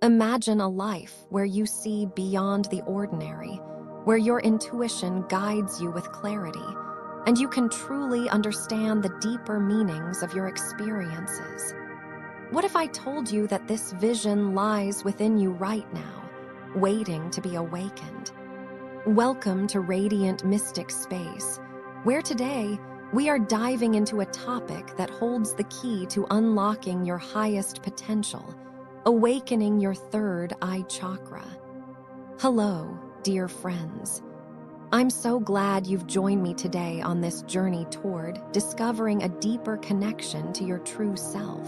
Imagine a life where you see beyond the ordinary, where your intuition guides you with clarity, and you can truly understand the deeper meanings of your experiences. What if I told you that this vision lies within you right now, waiting to be awakened? Welcome to Radiant Mystic Space, where today we are diving into a topic that holds the key to unlocking your highest potential, awakening your third eye chakra. Hello, dear friends. I'm so glad you've joined me today on this journey toward discovering a deeper connection to your true self.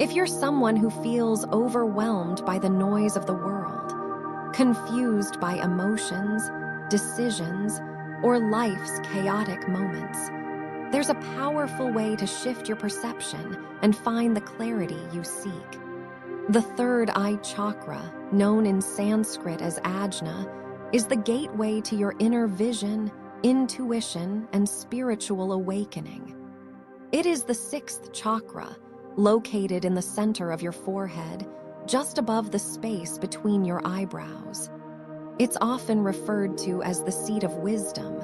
If you're someone who feels overwhelmed by the noise of the world, confused by emotions, decisions, or life's chaotic moments, there's a powerful way to shift your perception and find the clarity you seek. The third eye chakra, known in Sanskrit as Ajna, is the gateway to your inner vision, intuition, and spiritual awakening. It is the sixth chakra, located in the center of your forehead, just above the space between your eyebrows. It's often referred to as the seat of wisdom,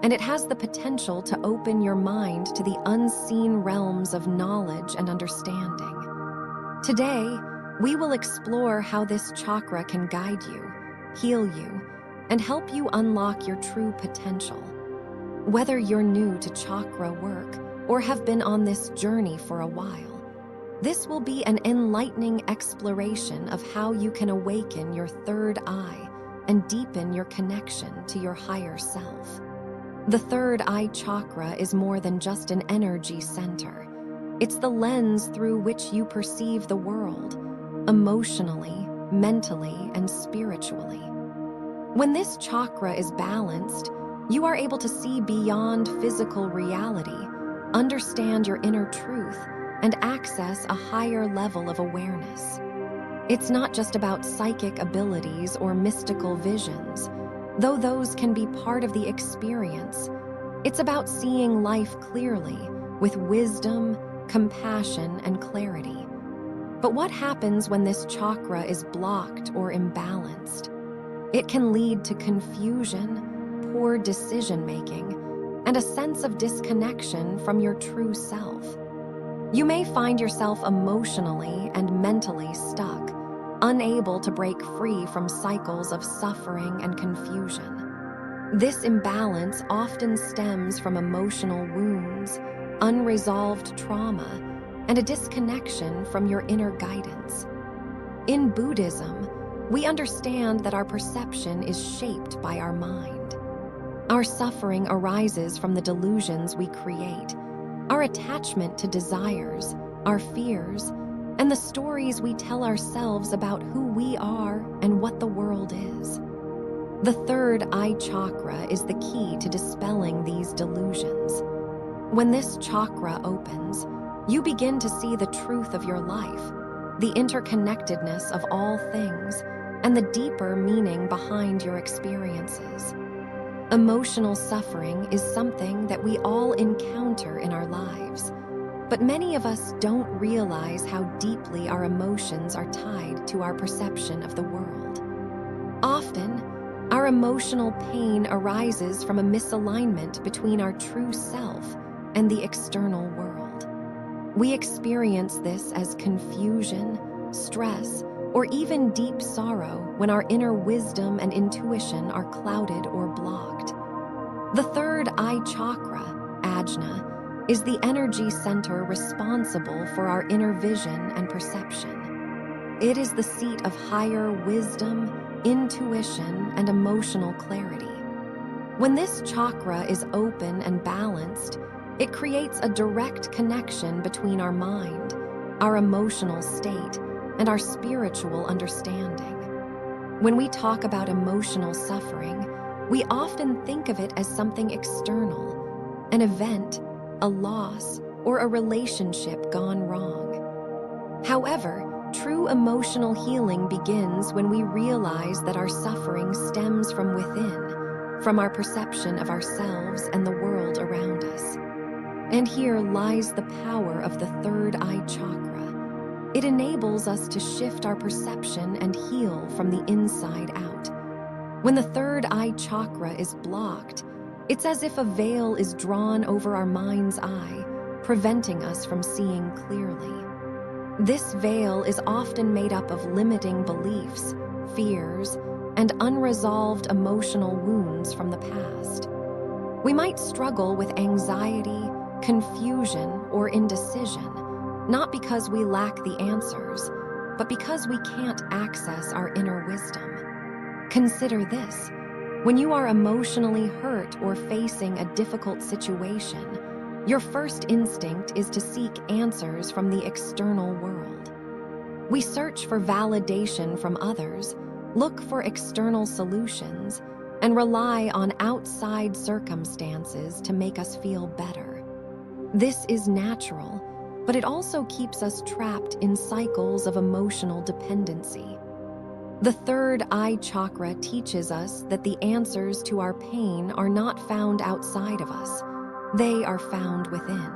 and it has the potential to open your mind to the unseen realms of knowledge and understanding. Today, we will explore how this chakra can guide you, heal you, and help you unlock your true potential. Whether you're new to chakra work or have been on this journey for a while, this will be an enlightening exploration of how you can awaken your third eye and deepen your connection to your higher self. The third eye chakra is more than just an energy center. It's the lens through which you perceive the world, emotionally, mentally, and spiritually. When this chakra is balanced, you are able to see beyond physical reality, understand your inner truth, and access a higher level of awareness. It's not just about psychic abilities or mystical visions, though those can be part of the experience. It's about seeing life clearly, with wisdom, compassion, and clarity. But what happens when this chakra is blocked or imbalanced? It can lead to confusion, poor decision-making, and a sense of disconnection from your true self. You may find yourself emotionally and mentally stuck, unable to break free from cycles of suffering and confusion. This imbalance often stems from emotional wounds, unresolved trauma, and a disconnection from your inner guidance. In Buddhism, we understand that our perception is shaped by our mind. Our suffering arises from the delusions we create, our attachment to desires, our fears, and the stories we tell ourselves about who we are and what the world is. The third eye chakra is the key to dispelling these delusions. When this chakra opens, you begin to see the truth of your life, the interconnectedness of all things, and the deeper meaning behind your experiences. Emotional suffering is something that we all encounter in our lives, but many of us don't realize how deeply our emotions are tied to our perception of the world. Often, our emotional pain arises from a misalignment between our true self and the external world. We experience this as confusion, stress, or even deep sorrow when our inner wisdom and intuition are clouded or blocked. The third eye chakra, Ajna, is the energy center responsible for our inner vision and perception. It is the seat of higher wisdom, intuition, and emotional clarity. When this chakra is open and balanced, it creates a direct connection between our mind, our emotional state, and our spiritual understanding. When we talk about emotional suffering, we often think of it as something external, an event, a loss, or a relationship gone wrong. However, true emotional healing begins when we realize that our suffering stems from within, from our perception of ourselves and the world around us. And here lies the power of the third eye chakra. It enables us to shift our perception and heal from the inside out. When the third eye chakra is blocked, it's as if a veil is drawn over our mind's eye, preventing us from seeing clearly. This veil is often made up of limiting beliefs, fears, and unresolved emotional wounds from the past. We might struggle with anxiety, confusion, or indecision, not because we lack the answers, but because we can't access our inner wisdom. Consider this. When you are emotionally hurt or facing a difficult situation, your first instinct is to seek answers from the external world. We search for validation from others, look for external solutions, and rely on outside circumstances to make us feel better. This is natural, but it also keeps us trapped in cycles of emotional dependency. The third eye chakra teaches us that the answers to our pain are not found outside of us. They are found within.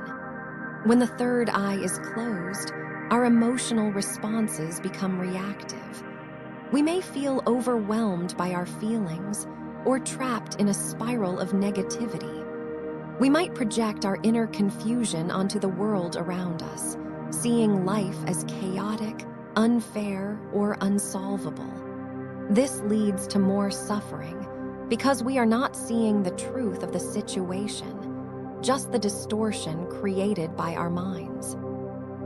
When the third eye is closed, our emotional responses become reactive. We may feel overwhelmed by our feelings or trapped in a spiral of negativity. We might project our inner confusion onto the world around us, seeing life as chaotic, unfair, or unsolvable. This leads to more suffering because we are not seeing the truth of the situation, just the distortion created by our minds.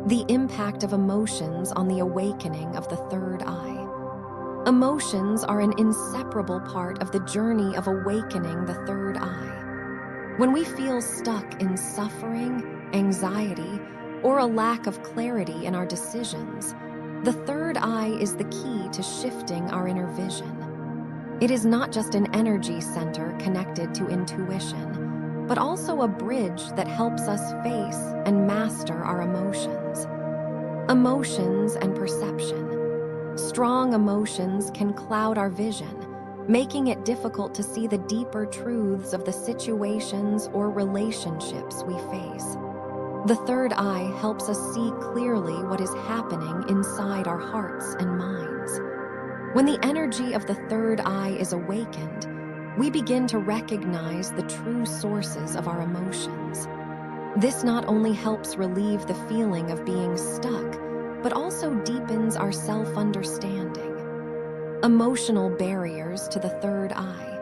The impact of emotions on the awakening of the third eye. Emotions are an inseparable part of the journey of awakening the third eye. When we feel stuck in suffering, anxiety, or a lack of clarity in our decisions, the third eye is the key to shifting our inner vision. It is not just an energy center connected to intuition, but also a bridge that helps us face and master our emotions. Emotions and perception. Strong emotions can cloud our vision, making it difficult to see the deeper truths of the situations or relationships we face. The third eye helps us see clearly what is happening inside our hearts and minds. When the energy of the third eye is awakened, we begin to recognize the true sources of our emotions. This not only helps relieve the feeling of being stuck, but also deepens our self-understanding. Emotional barriers to the third eye.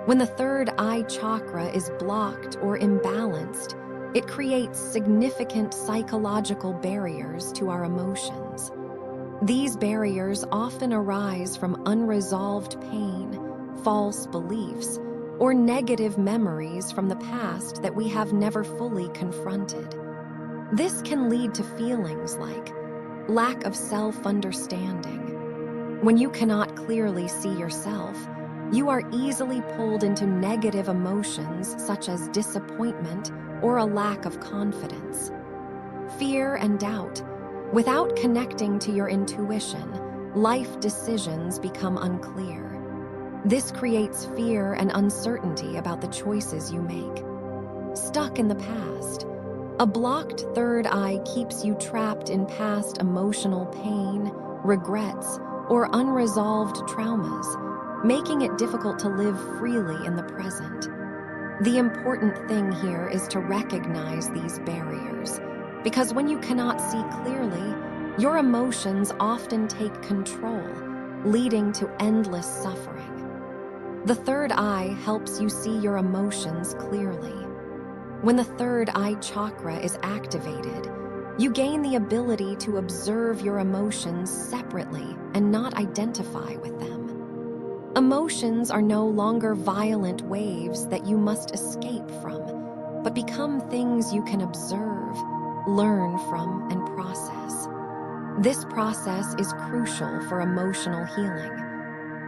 When the third eye chakra is blocked or imbalanced, it creates significant psychological barriers to our emotions. These barriers often arise from unresolved pain, false beliefs, or negative memories from the past that we have never fully confronted. This can lead to feelings like lack of self-understanding. When you cannot clearly see yourself, you are easily pulled into negative emotions such as disappointment or a lack of confidence. Fear and doubt. Without connecting to your intuition, life decisions become unclear. This creates fear and uncertainty about the choices you make. Stuck in the past. A blocked third eye keeps you trapped in past emotional pain, regrets, or unresolved traumas, making it difficult to live freely in the present. The important thing here is to recognize these barriers, because when you cannot see clearly, your emotions often take control, leading to endless suffering. The third eye helps you see your emotions clearly. When the third eye chakra is activated, you gain the ability to observe your emotions separately and not identify with them. Emotions are no longer violent waves that you must escape from, but become things you can observe, learn from, and process. This process is crucial for emotional healing.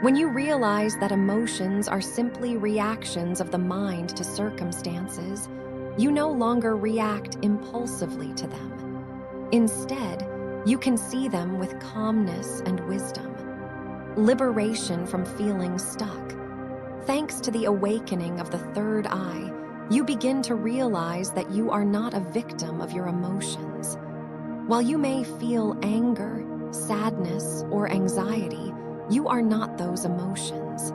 When you realize that emotions are simply reactions of the mind to circumstances, you no longer react impulsively to them. Instead, you can see them with calmness and wisdom. Liberation from feeling stuck. Thanks to the awakening of the third eye, you begin to realize that you are not a victim of your emotions. While you may feel anger, sadness, or anxiety, you are not those emotions.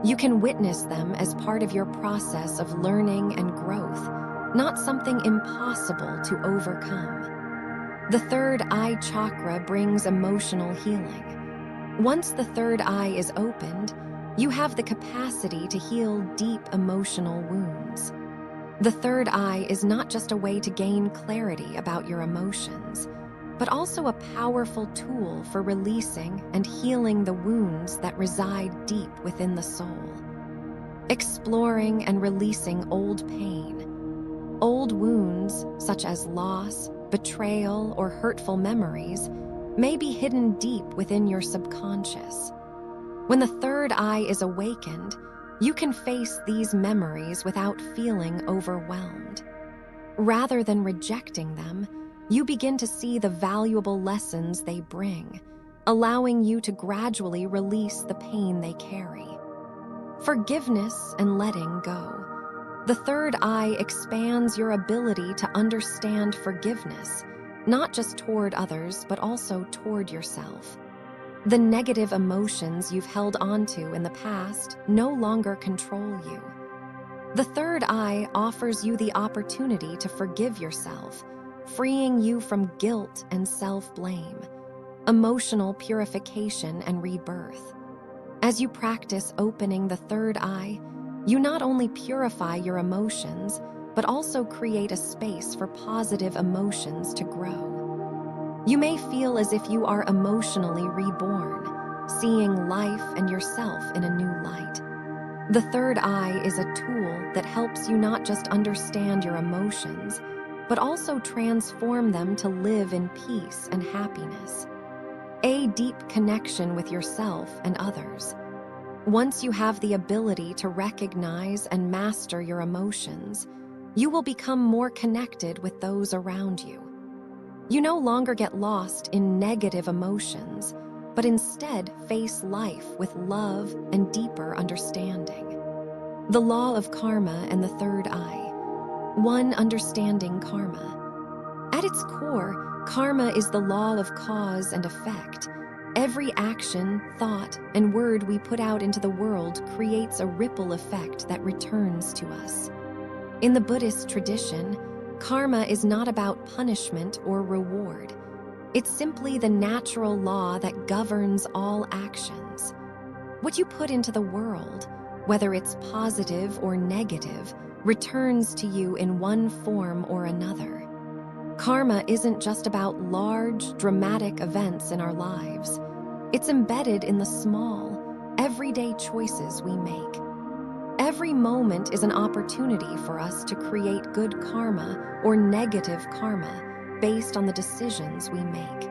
You can witness them as part of your process of learning and growth, not something impossible to overcome. The third eye chakra brings emotional healing. Once the third eye is opened, you have the capacity to heal deep emotional wounds. The third eye is not just a way to gain clarity about your emotions, but also a powerful tool for releasing and healing the wounds that reside deep within the soul. Exploring and releasing old pain. Old wounds, such as loss, betrayal, or hurtful memories, may be hidden deep within your subconscious. When the third eye is awakened, you can face these memories without feeling overwhelmed. Rather than rejecting them, you begin to see the valuable lessons they bring, allowing you to gradually release the pain they carry. Forgiveness and letting go. The third eye expands your ability to understand forgiveness, not just toward others, but also toward yourself. The negative emotions you've held onto in the past no longer control you. The third eye offers you the opportunity to forgive yourself, freeing you from guilt and self-blame, emotional purification and rebirth. As you practice opening the third eye, you not only purify your emotions, but also create a space for positive emotions to grow. You may feel as if you are emotionally reborn, seeing life and yourself in a new light. The third eye is a tool that helps you not just understand your emotions, but also transform them to live in peace and happiness. A deep connection with yourself and others. Once you have the ability to recognize and master your emotions, you will become more connected with those around you. You no longer get lost in negative emotions, but instead face life with love and deeper understanding. The law of karma and the third eye. 1. Understanding karma. At its core, karma is the law of cause and effect. Every action, thought, and word we put out into the world creates a ripple effect that returns to us. In the Buddhist tradition, karma is not about punishment or reward. It's simply the natural law that governs all actions. What you put into the world, whether it's positive or negative, returns to you in one form or another. Karma isn't just about large, dramatic events in our lives. It's embedded in the small, everyday choices we make. Every moment is an opportunity for us to create good karma or negative karma based on the decisions we make.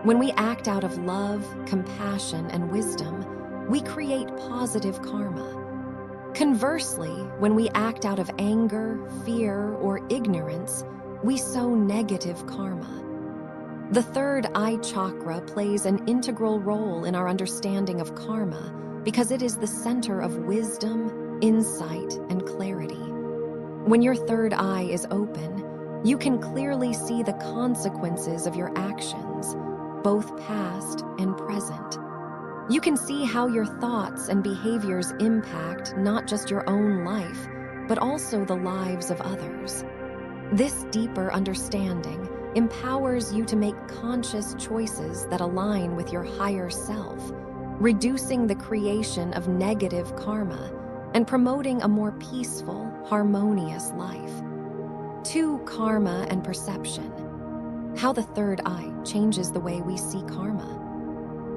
When we act out of love, compassion, and wisdom, we create positive karma. Conversely, when we act out of anger, fear, or ignorance, we sow negative karma. The third eye chakra plays an integral role in our understanding of karma because it is the center of wisdom, insight, and clarity. When your third eye is open, you can clearly see the consequences of your actions, both past and present. You can see how your thoughts and behaviors impact not just your own life, but also the lives of others. This deeper understanding empowers you to make conscious choices that align with your higher self, reducing the creation of negative karma and promoting a more peaceful, harmonious life. 2. Karma and perception. How the third eye changes the way we see karma.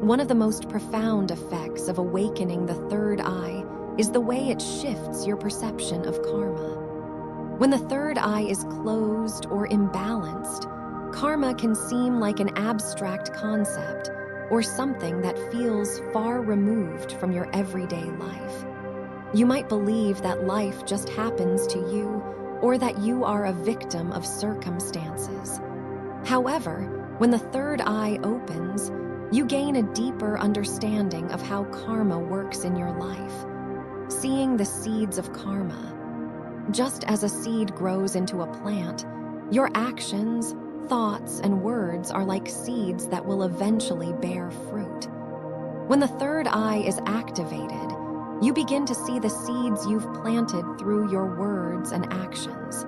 One of the most profound effects of awakening the third eye is the way it shifts your perception of karma. When the third eye is closed or imbalanced, karma can seem like an abstract concept or something that feels far removed from your everyday life. You might believe that life just happens to you or that you are a victim of circumstances. However, when the third eye opens, you gain a deeper understanding of how karma works in your life. Seeing the seeds of karma. Just as a seed grows into a plant, your actions, thoughts, and words are like seeds that will eventually bear fruit. When the third eye is activated, you begin to see the seeds you've planted through your words and actions.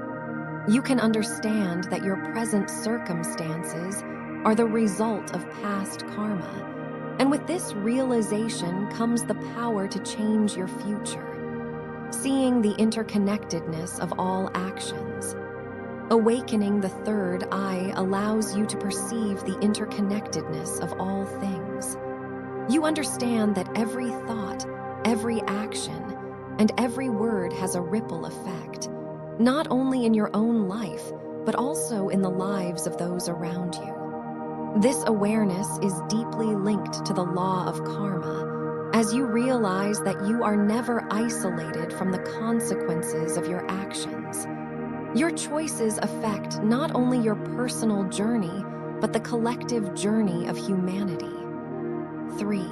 You can understand that your present circumstances are the result of past karma, and with this realization comes the power to change your future. Seeing the interconnectedness of all actions. Awakening the third eye allows you to perceive the interconnectedness of all things. You understand that every thought, every action, and every word has a ripple effect, not only in your own life, but also in the lives of those around you. This awareness is deeply linked to the law of karma, as you realize that you are never isolated from the consequences of your actions. Your choices affect not only your personal journey, but the collective journey of humanity. 3.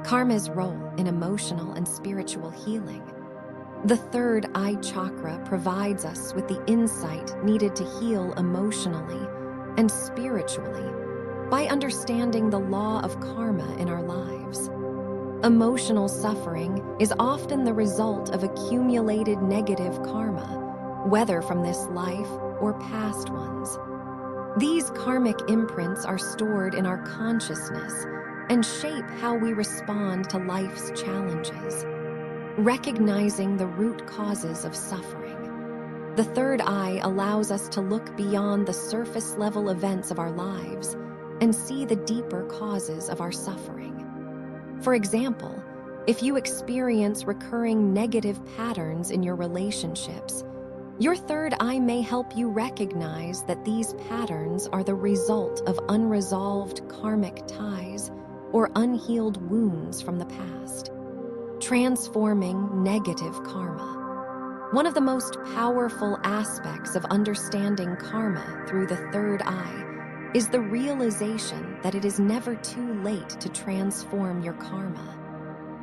Karma's role in emotional and spiritual healing. The third eye chakra provides us with the insight needed to heal emotionally and spiritually by understanding the law of karma in our lives. Emotional suffering is often the result of accumulated negative karma, whether from this life or past ones. These karmic imprints are stored in our consciousness and shape how we respond to life's challenges. Recognizing the root causes of suffering. The third eye allows us to look beyond the surface-level events of our lives and see the deeper causes of our suffering. For example, if you experience recurring negative patterns in your relationships, your third eye may help you recognize that these patterns are the result of unresolved karmic ties or unhealed wounds from the past. Transforming negative karma. One of the most powerful aspects of understanding karma through the third eye is the realization that it is never too late to transform your karma.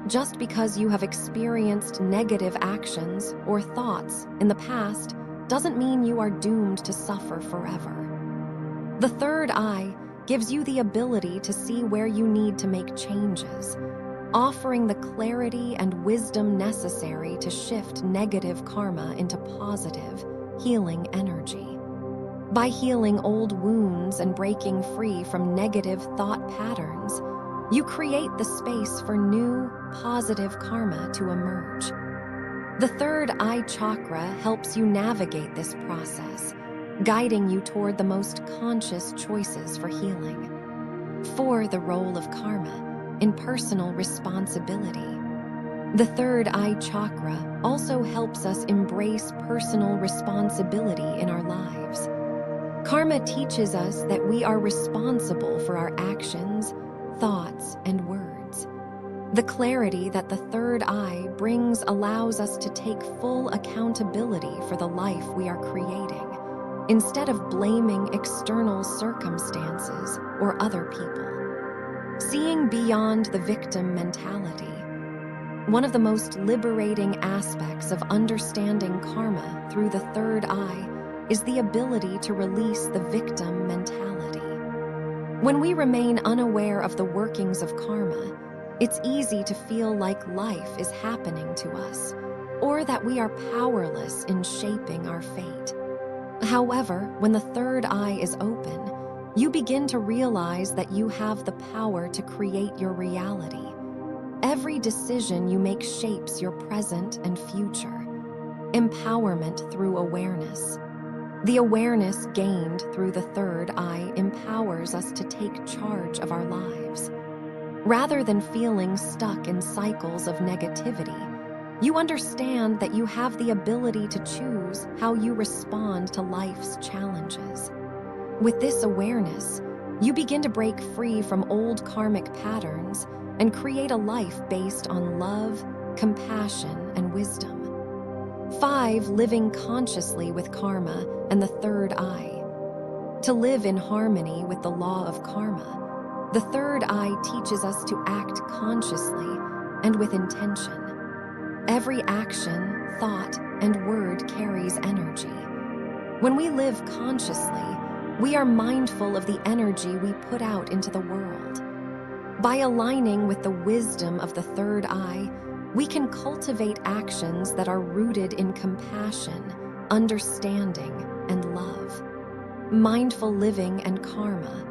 Just because you have experienced negative actions or thoughts in the past doesn't mean you are doomed to suffer forever. The third eye gives you the ability to see where you need to make changes, offering the clarity and wisdom necessary to shift negative karma into positive, healing energy. By healing old wounds and breaking free from negative thought patterns, you create the space for new, positive karma to emerge. The third eye chakra helps you navigate this process, guiding you toward the most conscious choices for healing. 4. The role of karma in personal responsibility. The third eye chakra also helps us embrace personal responsibility in our lives. Karma teaches us that we are responsible for our actions, thoughts, and words. The clarity that the third eye brings allows us to take full accountability for the life we are creating, instead of blaming external circumstances or other people. Seeing beyond the victim mentality. One of the most liberating aspects of understanding karma through the third eye is the ability to release the victim mentality. When we remain unaware of the workings of karma, it's easy to feel like life is happening to us, or that we are powerless in shaping our fate. However, when the third eye is open, you begin to realize that you have the power to create your reality. Every decision you make shapes your present and future. Empowerment through awareness. The awareness gained through the third eye empowers us to take charge of our lives. Rather than feeling stuck in cycles of negativity, you understand that you have the ability to choose how you respond to life's challenges. With this awareness, you begin to break free from old karmic patterns and create a life based on love, compassion, and wisdom. 5. Living consciously with karma and the third eye. To live in harmony with the law of karma, the third eye teaches us to act consciously and with intention. Every action, thought, and word carries energy. When we live consciously, We are mindful of the energy we put out into the world. By aligning with the wisdom of the third eye, we can cultivate actions that are rooted in compassion, understanding, and love. Mindful living and karma.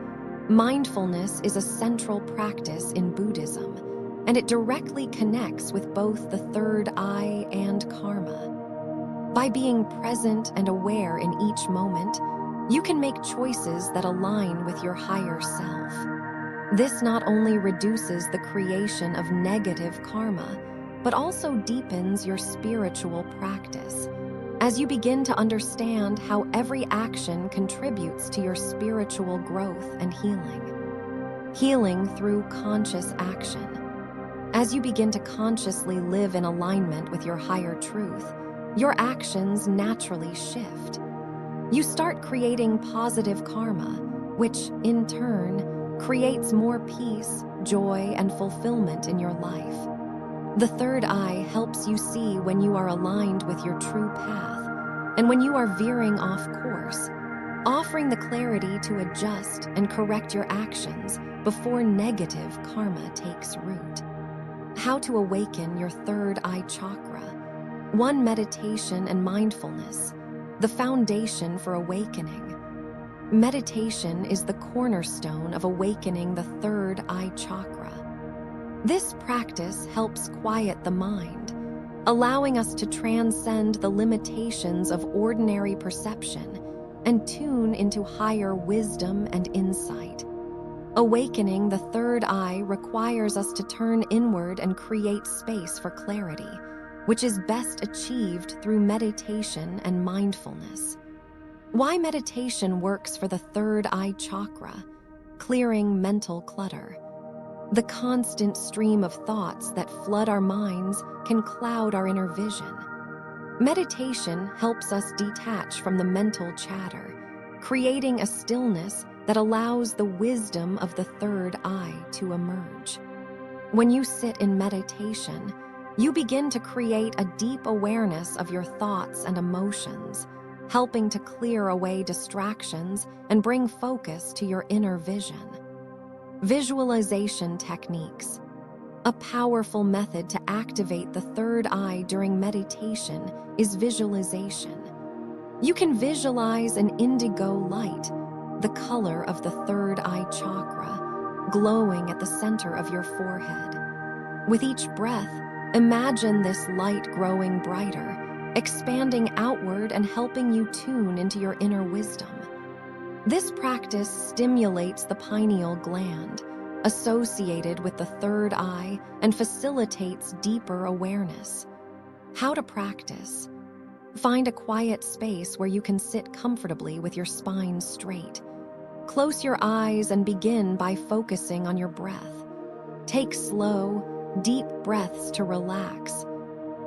Mindfulness is a central practice in Buddhism, and it directly connects with both the third eye and karma. By being present and aware in each moment, you can make choices that align with your higher self. This not only reduces the creation of negative karma, but also deepens your spiritual practice, as you begin to understand how every action contributes to your spiritual growth and healing. Healing through conscious action. As you begin to consciously live in alignment with your higher truth, your actions naturally shift. You start creating positive karma, which, in turn, creates more peace, joy, and fulfillment in your life. The third eye helps you see when you are aligned with your true path and when you are veering off course, offering the clarity to adjust and correct your actions before negative karma takes root. How to awaken your third eye chakra. 1. Meditation and mindfulness, the foundation for awakening. Meditation is the cornerstone of awakening the third eye chakra. This practice helps quiet the mind, allowing us to transcend the limitations of ordinary perception and tune into higher wisdom and insight. Awakening the third eye requires us to turn inward and create space for clarity, which is best achieved through meditation and mindfulness. Why meditation works for the third eye chakra: clearing mental clutter. The constant stream of thoughts that flood our minds can cloud our inner vision. Meditation helps us detach from the mental chatter, creating a stillness that allows the wisdom of the third eye to emerge. When you sit in meditation, you begin to create a deep awareness of your thoughts and emotions, helping to clear away distractions and bring focus to your inner vision. Visualization techniques. A powerful method to activate the third eye during meditation is visualization. You can visualize an indigo light, the color of the third eye chakra, glowing at the center of your forehead. With each breath, imagine this light growing brighter, expanding outward and helping you tune into your inner wisdom. This practice stimulates the pineal gland, associated with the third eye, and facilitates deeper awareness. How to practice. Find a quiet space where you can sit comfortably with your spine straight. Close your eyes and begin by focusing on your breath. Take slow, deep breaths to relax.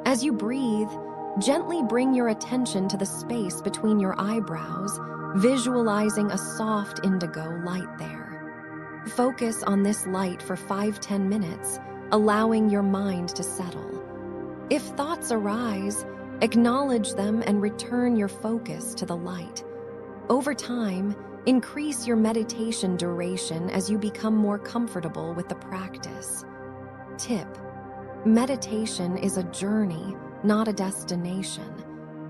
As you breathe, gently bring your attention to the space between your eyebrows, visualizing a soft indigo light there. Focus on this light for 5-10 minutes, allowing your mind to settle. If thoughts arise, acknowledge them and return your focus to the light. Over time, increase your meditation duration as you become more comfortable with the practice. Tip: meditation is a journey, not a destination.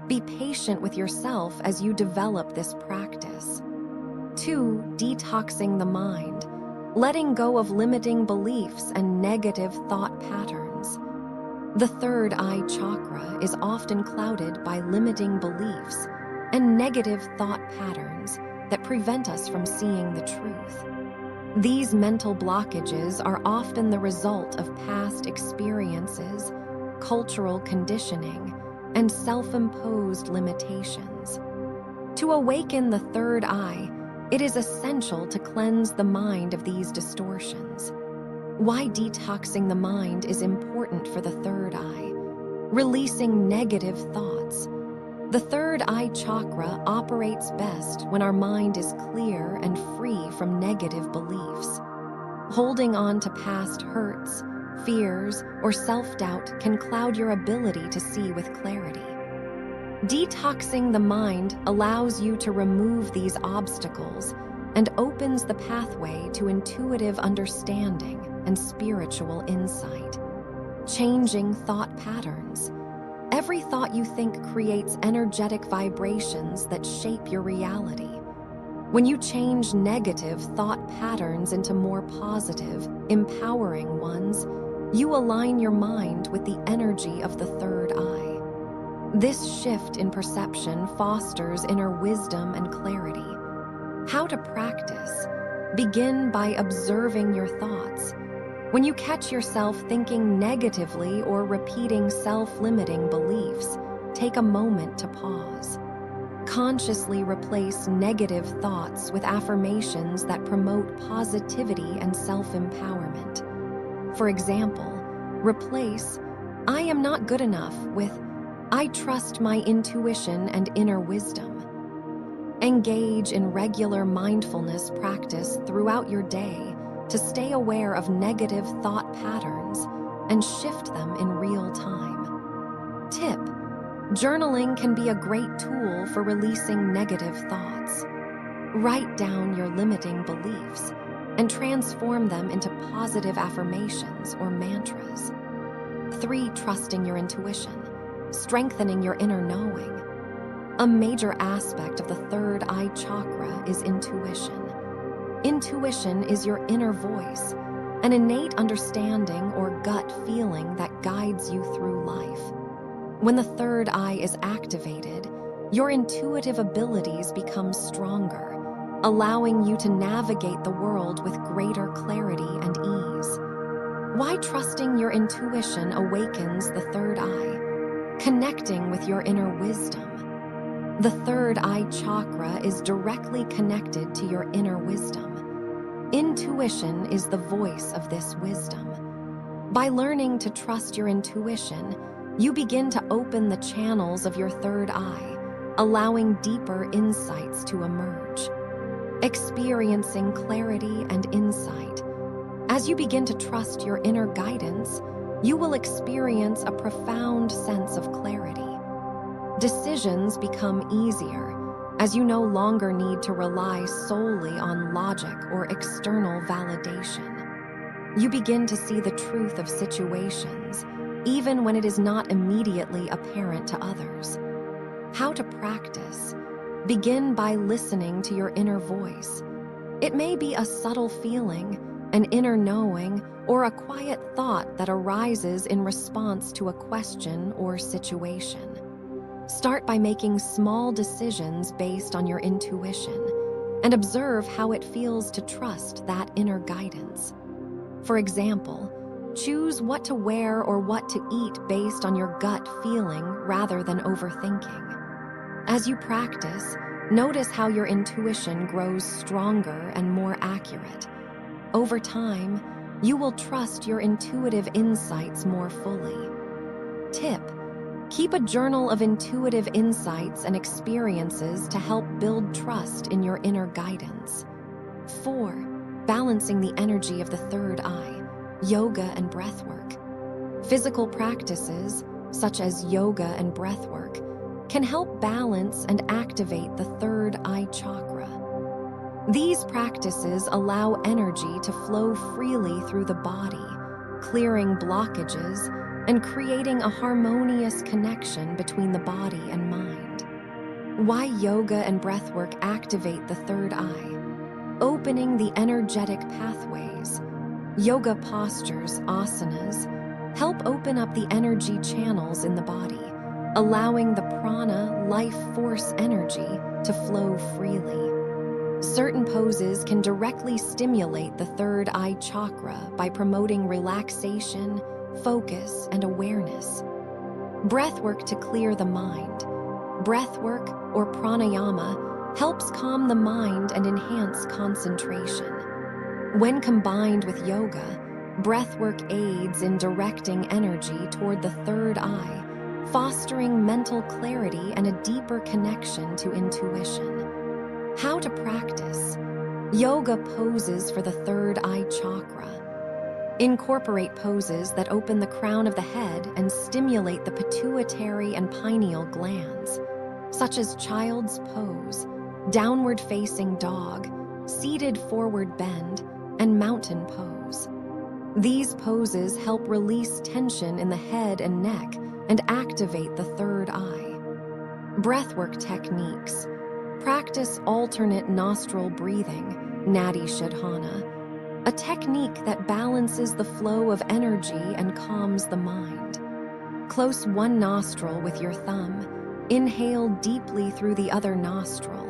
Be patient with yourself as you develop this practice. 2. Detoxing the mind. Letting go of limiting beliefs and negative thought patterns. The third eye chakra is often clouded by limiting beliefs and negative thought patterns that prevent us from seeing the truth. These mental blockages are often the result of past experiences, cultural conditioning, and self-imposed limitations. To awaken the third eye, it is essential to cleanse the mind of these distortions. Why detoxing the mind is important for the third eye. Releasing negative thoughts. The third eye chakra operates best when our mind is clear and free from negative beliefs. Holding on to past hurts, fears, or self-doubt can cloud your ability to see with clarity. Detoxing the mind allows you to remove these obstacles and opens the pathway to intuitive understanding and spiritual insight. Changing thought patterns. Every thought you think creates energetic vibrations that shape your reality. When you change negative thought patterns into more positive, empowering ones, you align your mind with the energy of the third eye. This shift in perception fosters inner wisdom and clarity. How to practice? Begin by observing your thoughts. When you catch yourself thinking negatively or repeating self-limiting beliefs, take a moment to pause. Consciously replace negative thoughts with affirmations that promote positivity and self-empowerment. For example, replace "I am not good enough" with "I trust my intuition and inner wisdom." Engage in regular mindfulness practice throughout your day to stay aware of negative thought patterns and shift them in real time. Tip: journaling can be a great tool for releasing negative thoughts. Write down your limiting beliefs and transform them into positive affirmations or mantras. 3. Trusting your intuition. Strengthening your inner knowing. A major aspect of the third eye chakra is intuition. Intuition is your inner voice, an innate understanding or gut feeling that guides you through life. When the third eye is activated, your intuitive abilities become stronger, allowing you to navigate the world with greater clarity and ease. Why trusting your intuition awakens the third eye? Connecting with your inner wisdom. The third eye chakra is directly connected to your inner wisdom. Intuition is the voice of this wisdom. By learning to trust your intuition, you begin to open the channels of your third eye, allowing deeper insights to emerge. Experiencing clarity and insight. As you begin to trust your inner guidance, you will experience a profound sense of clarity. Decisions become easier, as you no longer need to rely solely on logic or external validation. You begin to see the truth of situations, even when it is not immediately apparent to others. How to practice? Begin by listening to your inner voice. It may be a subtle feeling, an inner knowing, or a quiet thought that arises in response to a question or situation. Start by making small decisions based on your intuition and observe how it feels to trust that inner guidance. For example, choose what to wear or what to eat based on your gut feeling rather than overthinking. As you practice, notice how your intuition grows stronger and more accurate. Over time, you will trust your intuitive insights more fully. Tip: keep a journal of intuitive insights and experiences to help build trust in your inner guidance. 4. Balancing the energy of the third eye, yoga and breathwork. Physical practices, such as yoga and breathwork, can help balance and activate the third eye chakra. These practices allow energy to flow freely through the body, clearing blockages and creating a harmonious connection between the body and mind. Why yoga and breathwork activate the third eye? Opening the energetic pathways. Yoga postures, asanas, help open up the energy channels in the body, allowing the prana, life force energy, to flow freely. Certain poses can directly stimulate the third eye chakra by promoting relaxation, focus, and awareness. Breathwork to clear the mind. Breathwork, or pranayama, helps calm the mind and enhance concentration. When combined with yoga, breathwork aids in directing energy toward the third eye, fostering mental clarity and a deeper connection to intuition. How to practice? Yoga poses for the third eye chakra. Incorporate poses that open the crown of the head and stimulate the pituitary and pineal glands. such as child's pose, downward facing dog, seated forward bend, and mountain pose. These poses help release tension in the head and neck and activate the third eye. Breathwork techniques. Practice alternate nostril breathing, Nadi Shodhana, a technique that balances the flow of energy and calms the mind. Close one nostril with your thumb. Inhale deeply through the other nostril.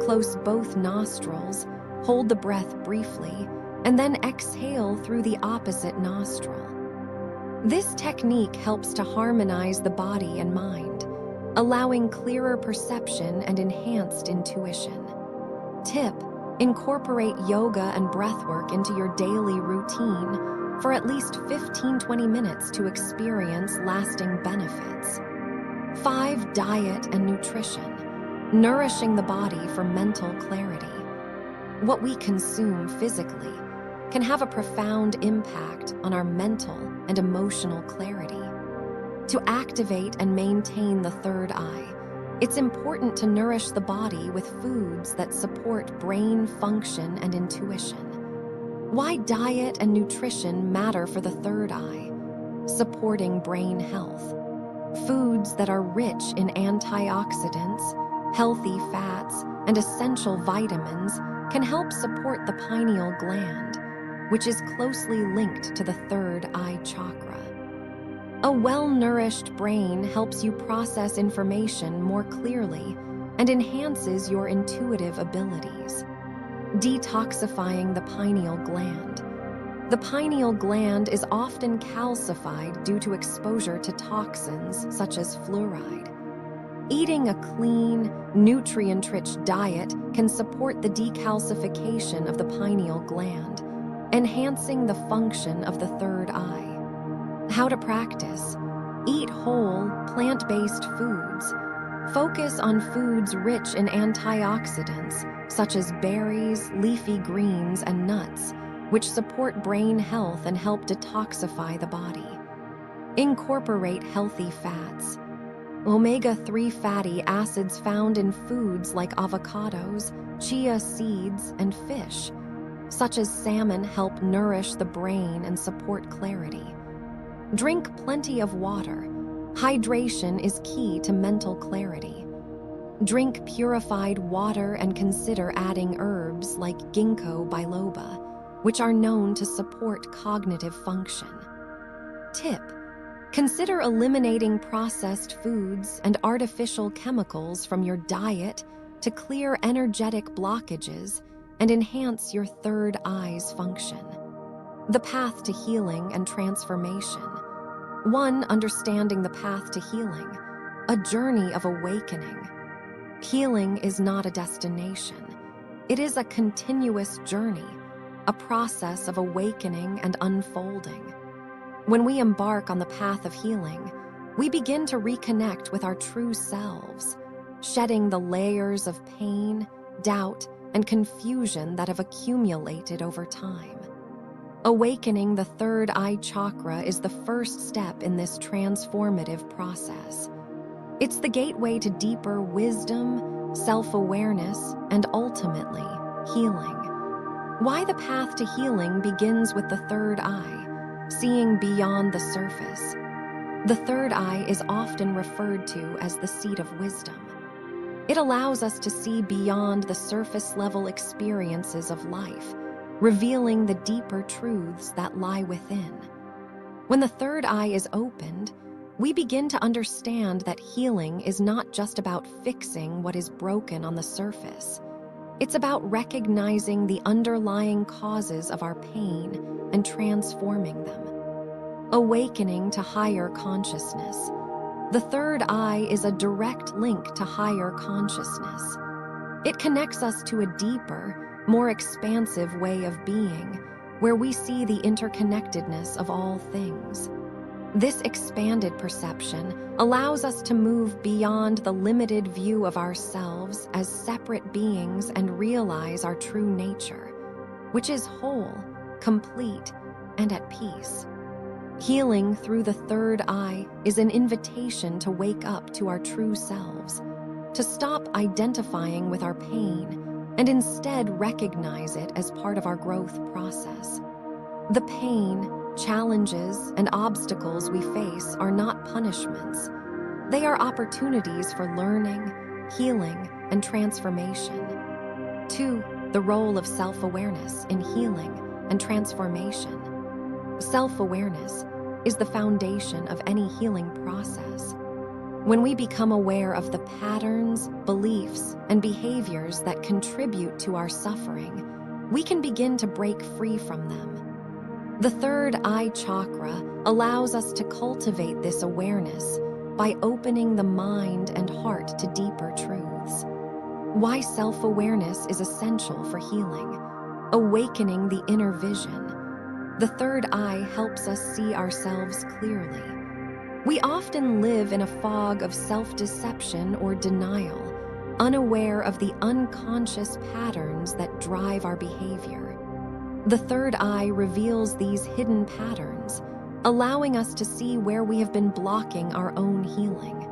Close both nostrils. Hold the breath briefly, and then exhale through the opposite nostril. This technique helps to harmonize the body and mind, allowing clearer perception and enhanced intuition. Tip: incorporate yoga and breathwork into your daily routine for at least 15-20 minutes to experience lasting benefits. 5. Diet and nutrition. Nourishing the body for mental clarity. What we consume physically can have a profound impact on our mental and emotional clarity. To activate and maintain the third eye, it's important to nourish the body with foods that support brain function and intuition. Why diet and nutrition matter for the third eye. Supporting brain health. Foods that are rich in antioxidants, healthy fats, and essential vitamins can help support the pineal gland, which is closely linked to the third eye chakra. A well-nourished brain helps you process information more clearly and enhances your intuitive abilities. Detoxifying the pineal gland. The pineal gland is often calcified due to exposure to toxins such as fluoride. Eating a clean, nutrient-rich diet can support the decalcification of the pineal gland, enhancing the function of the third eye. How to practice. Eat whole, plant-based foods. Focus on foods rich in antioxidants, such as berries, leafy greens, and nuts, which support brain health and help detoxify the body. Incorporate healthy fats. Omega-3 fatty acids found in foods like avocados, chia seeds, and fish, such as salmon, help nourish the brain and support clarity. Drink plenty of water. Hydration is key to mental clarity. Drink purified water and consider adding herbs like ginkgo biloba, which are known to support cognitive function. Tip: consider eliminating processed foods and artificial chemicals from your diet to clear energetic blockages and enhance your third eye's function. The path to healing and transformation. 1. Understanding the path to healing, a journey of awakening. Healing is not a destination. It is a continuous journey, a process of awakening and unfolding. When we embark on the path of healing, we begin to reconnect with our true selves, shedding the layers of pain, doubt, and confusion that have accumulated over time. Awakening the third eye chakra is the first step in this transformative process. It's the gateway to deeper wisdom, self-awareness, and ultimately, healing. Why the path to healing begins with the third eye, seeing beyond the surface. The third eye is often referred to as the seat of wisdom. It allows us to see beyond the surface-level experiences of life, revealing the deeper truths that lie within. When the third eye is opened, we begin to understand that healing is not just about fixing what is broken on the surface. It's about recognizing the underlying causes of our pain and transforming them. Awakening to higher consciousness. The third eye is a direct link to higher consciousness. It connects us to a deeper, more expansive way of being, where we see the interconnectedness of all things. This expanded perception allows us to move beyond the limited view of ourselves as separate beings and realize our true nature, which is whole, complete, and at peace. Healing through the third eye is an invitation to wake up to our true selves, to stop identifying with our pain and instead recognize it as part of our growth process. The pain, challenges, and obstacles we face are not punishments. They are opportunities for learning, healing, and transformation. 2. The role of self-awareness in healing and transformation. Self-awareness is the foundation of any healing process. When we become aware of the patterns, beliefs, and behaviors that contribute to our suffering, we can begin to break free from them. The Third Eye Chakra allows us to cultivate this awareness by opening the mind and heart to deeper truths. Why self-awareness is essential for healing. Awakening the inner vision. The third eye helps us see ourselves clearly. We often live in a fog of self-deception or denial, unaware of the unconscious patterns that drive our behavior. The third eye reveals these hidden patterns, allowing us to see where we have been blocking our own healing.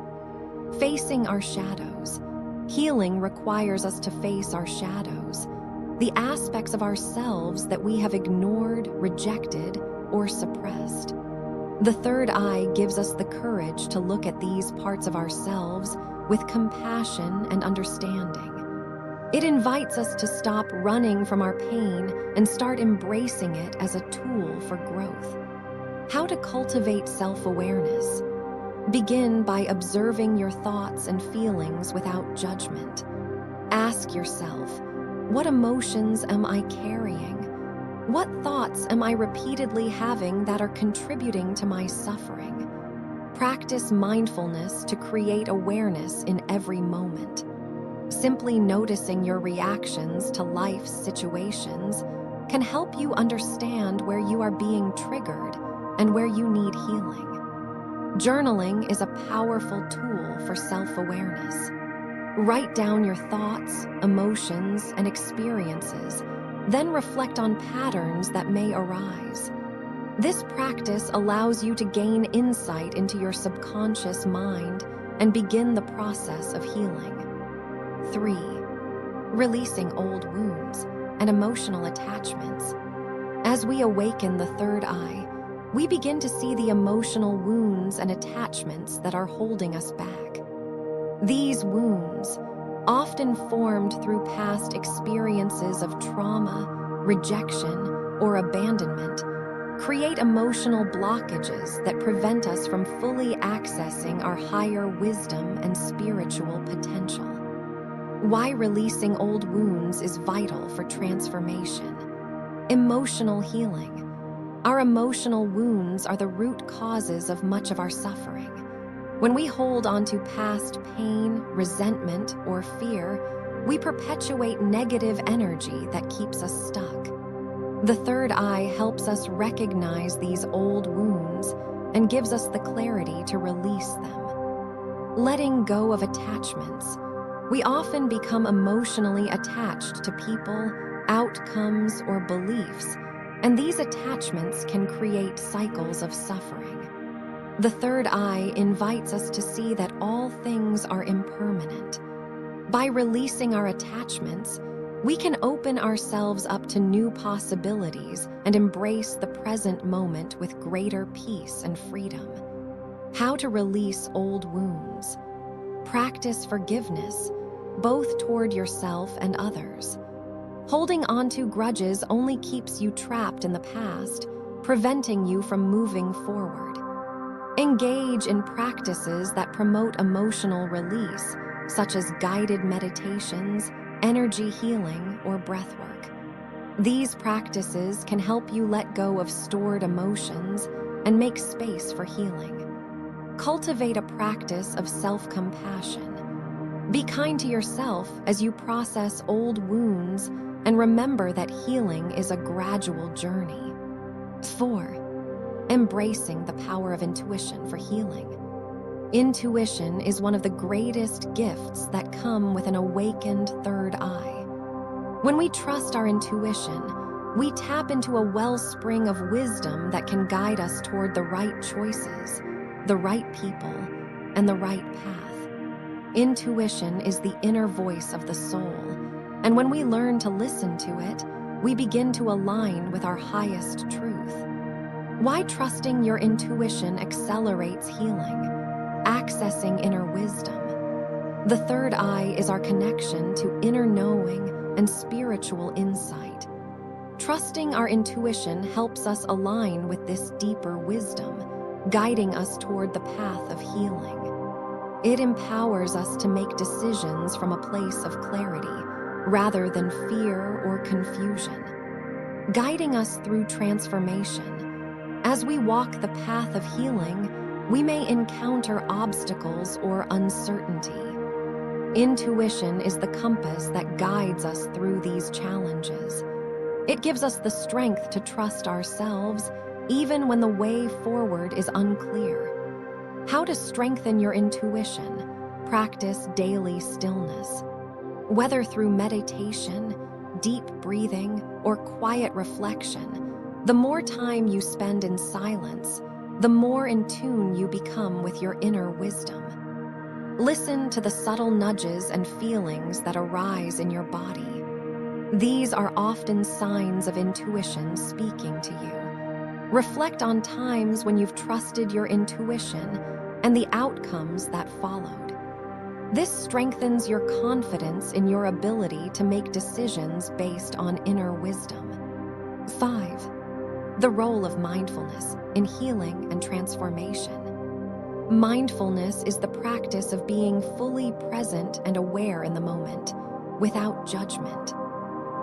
Facing our shadows. Healing requires us to face our shadows, the aspects of ourselves that we have ignored, rejected, or suppressed. The third eye gives us the courage to look at these parts of ourselves with compassion and understanding. It invites us to stop running from our pain and start embracing it as a tool for growth. How to cultivate self-awareness. Begin by observing your thoughts and feelings without judgment. Ask yourself, what emotions am I carrying? What thoughts am I repeatedly having that are contributing to my suffering? Practice mindfulness to create awareness in every moment. Simply noticing your reactions to life's situations can help you understand where you are being triggered and where you need healing. Journaling is a powerful tool for self-awareness. Write down your thoughts, emotions, and experiences, then reflect on patterns that may arise. This practice allows you to gain insight into your subconscious mind and begin the process of healing. 3. Releasing old wounds and emotional attachments. As we awaken the third eye, we begin to see the emotional wounds and attachments that are holding us back. These wounds, often formed through past experiences of trauma, rejection, or abandonment, create emotional blockages that prevent us from fully accessing our higher wisdom and spiritual potential. Why releasing old wounds is vital for transformation. Emotional healing. Our emotional wounds are the root causes of much of our suffering. When we hold on to past pain, resentment, or fear, we perpetuate negative energy that keeps us stuck. The third eye helps us recognize these old wounds and gives us the clarity to release them. Letting go of attachments. We often become emotionally attached to people, outcomes, or beliefs, and these attachments can create cycles of suffering. The third eye invites us to see that all things are impermanent. By releasing our attachments, we can open ourselves up to new possibilities and embrace the present moment with greater peace and freedom. How to release old wounds. Practice forgiveness, both toward yourself and others. Holding on to grudges only keeps you trapped in the past, preventing you from moving forward. Engage in practices that promote emotional release, such as guided meditations, energy healing, or breathwork. These practices can help you let go of stored emotions and make space for healing. Cultivate a practice of self-compassion. Be kind to yourself as you process old wounds and remember that healing is a gradual journey. 4. Embracing the power of intuition for healing. Intuition is one of the greatest gifts that come with an awakened third eye. When we trust our intuition, we tap into a wellspring of wisdom that can guide us toward the right choices, the right people, and the right path. Intuition is the inner voice of the soul, and when we learn to listen to it, we begin to align with our highest truth. Why trusting your intuition accelerates healing, accessing inner wisdom. The third eye is our connection to inner knowing and spiritual insight. Trusting our intuition helps us align with this deeper wisdom, guiding us toward the path of healing. It empowers us to make decisions from a place of clarity, rather than fear or confusion, guiding us through transformation. As we walk the path of healing, we may encounter obstacles or uncertainty. Intuition is the compass that guides us through these challenges. It gives us the strength to trust ourselves, even when the way forward is unclear. How to strengthen your intuition? Practice daily stillness. Whether through meditation, deep breathing, or quiet reflection, the more time you spend in silence, the more in tune you become with your inner wisdom. Listen to the subtle nudges and feelings that arise in your body. These are often signs of intuition speaking to you. Reflect on times when you've trusted your intuition and the outcomes that followed. This strengthens your confidence in your ability to make decisions based on inner wisdom. 5. The role of mindfulness in healing and transformation. Mindfulness is the practice of being fully present and aware in the moment, without judgment.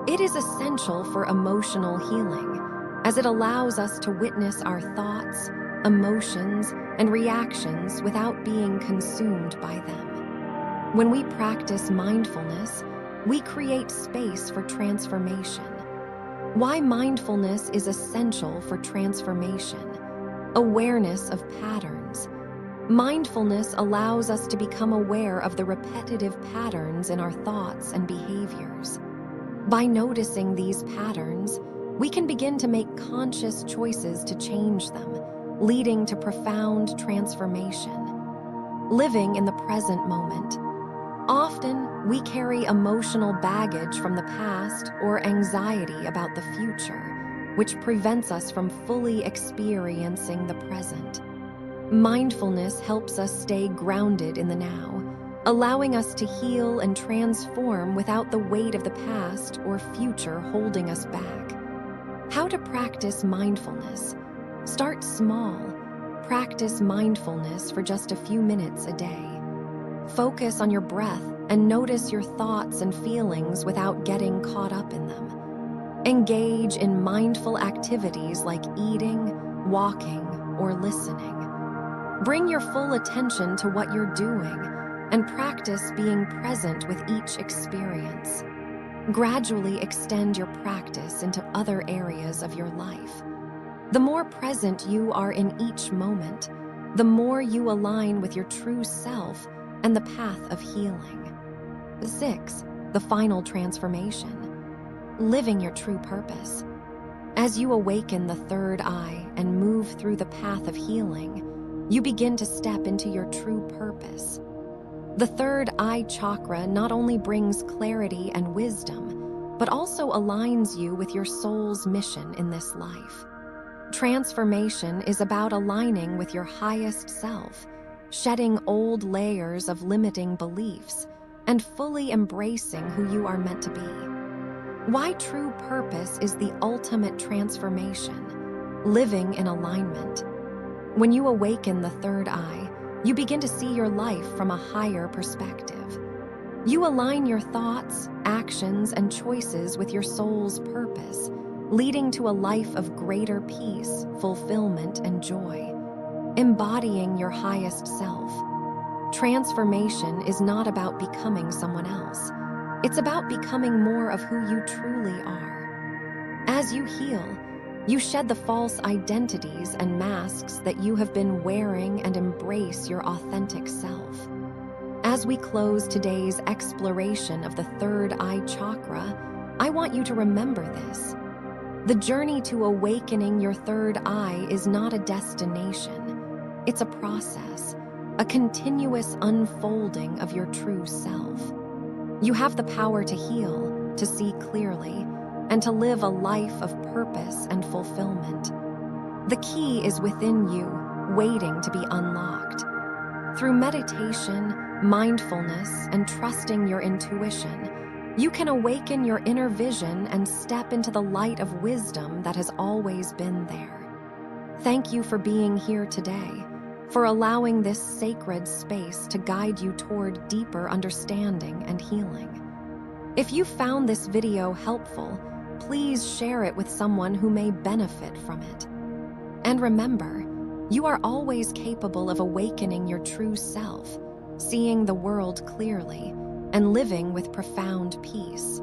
It is essential for emotional healing, as it allows us to witness our thoughts, emotions, and reactions without being consumed by them. When we practice mindfulness, we create space for transformation. Why mindfulness is essential for transformation? Awareness of patterns. Mindfulness allows us to become aware of the repetitive patterns in our thoughts and behaviors. By noticing these patterns, we can begin to make conscious choices to change them, leading to profound transformation. Living in the present moment. Often, we carry emotional baggage from the past or anxiety about the future, which prevents us from fully experiencing the present. Mindfulness helps us stay grounded in the now, allowing us to heal and transform without the weight of the past or future holding us back. How to practice mindfulness? Start small. Practice mindfulness for just a few minutes a day. Focus on your breath and notice your thoughts and feelings without getting caught up in them. Engage in mindful activities like eating, walking, or listening. Bring your full attention to what you're doing and practice being present with each experience. Gradually extend your practice into other areas of your life. The more present you are in each moment, the more you align with your true self and the path of healing. 6. The final transformation. Living your true purpose. As you awaken the third eye and move through the path of healing, you begin to step into your true purpose. The third eye chakra not only brings clarity and wisdom, but also aligns you with your soul's mission in this life. Transformation is about aligning with your highest self, shedding old layers of limiting beliefs, and fully embracing who you are meant to be. Why true purpose is the ultimate transformation. Living in alignment. When you awaken the third eye, you begin to see your life from a higher perspective. You align your thoughts, actions, and choices with your soul's purpose, leading to a life of greater peace, fulfillment, and joy. Embodying your highest self. Transformation is not about becoming someone else. It's about becoming more of who you truly are. As you heal, you shed the false identities and masks that you have been wearing and embrace your authentic self. As we close today's exploration of the third eye chakra, I want you to remember this. The journey to awakening your third eye is not a destination. It's a process, a continuous unfolding of your true self. You have the power to heal, to see clearly, and to live a life of purpose and fulfillment. The key is within you, waiting to be unlocked. Through meditation, mindfulness, and trusting your intuition, you can awaken your inner vision and step into the light of wisdom that has always been there. Thank you for being here today, for allowing this sacred space to guide you toward deeper understanding and healing. If you found this video helpful, please share it with someone who may benefit from it. And remember, you are always capable of awakening your true self, seeing the world clearly, and living with profound peace.